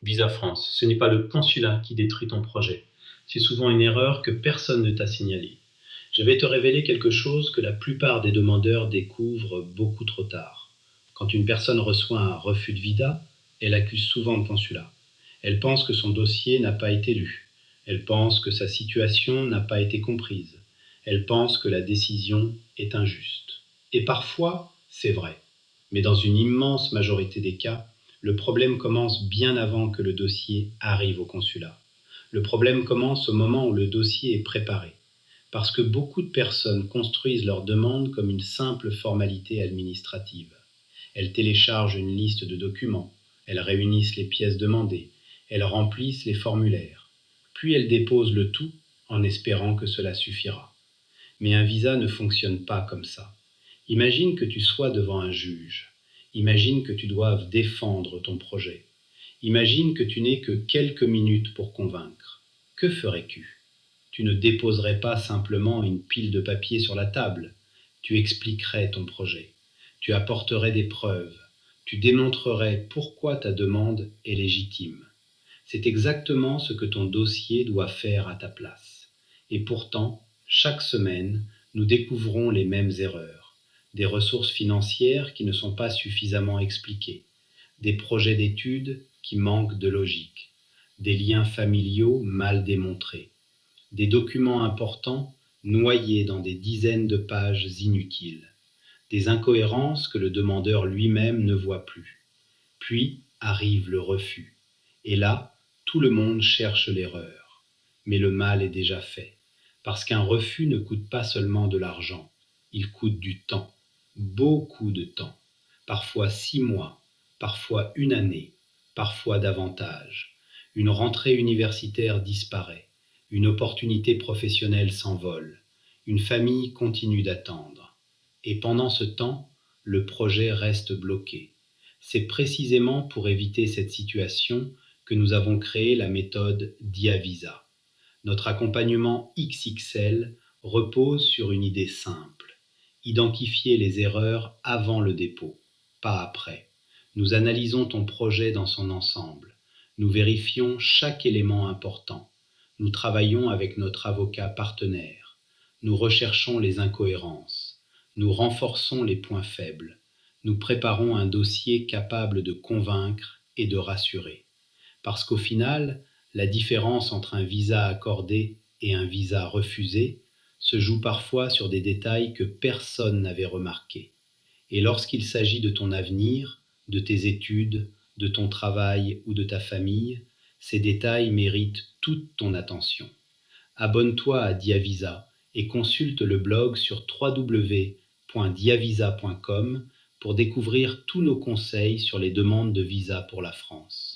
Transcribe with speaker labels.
Speaker 1: Visa France, ce n'est pas le consulat qui détruit ton projet. C'est souvent une erreur que personne ne t'a signalée. Je vais te révéler quelque chose que la plupart des demandeurs découvrent beaucoup trop tard. Quand une personne reçoit un refus de visa, elle accuse souvent le consulat. Elle pense que son dossier n'a pas été lu. Elle pense que sa situation n'a pas été comprise. Elle pense que la décision est injuste. Et parfois, c'est vrai. Mais dans une immense majorité des cas, le problème commence bien avant que le dossier arrive au consulat. Le problème commence au moment où le dossier est préparé. Parce que beaucoup de personnes construisent leur demande comme une simple formalité administrative. Elles téléchargent une liste de documents, elles réunissent les pièces demandées, elles remplissent les formulaires. Puis elles déposent le tout en espérant que cela suffira. Mais un visa ne fonctionne pas comme ça. Imagine que tu sois devant un juge. Imagine que tu doives défendre ton projet. Imagine que tu n'aies que quelques minutes pour convaincre. Que ferais-tu? Tu ne déposerais pas simplement une pile de papier sur la table. Tu expliquerais ton projet. Tu apporterais des preuves. Tu démontrerais pourquoi ta demande est légitime. C'est exactement ce que ton dossier doit faire à ta place. Et pourtant, chaque semaine, nous découvrons les mêmes erreurs. Des ressources financières qui ne sont pas suffisamment expliquées, des projets d'études qui manquent de logique, des liens familiaux mal démontrés, des documents importants noyés dans des dizaines de pages inutiles, des incohérences que le demandeur lui-même ne voit plus. Puis arrive le refus. Et là, tout le monde cherche l'erreur. Mais le mal est déjà fait. Parce qu'un refus ne coûte pas seulement de l'argent, il coûte du temps, beaucoup de temps, parfois 6 mois, parfois une année, parfois davantage. Une rentrée universitaire disparaît, une opportunité professionnelle s'envole, une famille continue d'attendre. Et pendant ce temps, le projet reste bloqué. C'est précisément pour éviter cette situation que nous avons créé la méthode Diavisa. Notre accompagnement XXL repose sur une idée simple: identifier les erreurs avant le dépôt, pas après. Nous analysons ton projet dans son ensemble. Nous vérifions chaque élément important. Nous travaillons avec notre avocat partenaire. Nous recherchons les incohérences. Nous renforçons les points faibles. Nous préparons un dossier capable de convaincre et de rassurer. Parce qu'au final, la différence entre un visa accordé et un visa refusé se joue parfois sur des détails que personne n'avait remarqués. Et lorsqu'il s'agit de ton avenir, de tes études, de ton travail ou de ta famille, ces détails méritent toute ton attention. Abonne-toi à Diavisa et consulte le blog sur www.diavisa.com pour découvrir tous nos conseils sur les demandes de visa pour la France.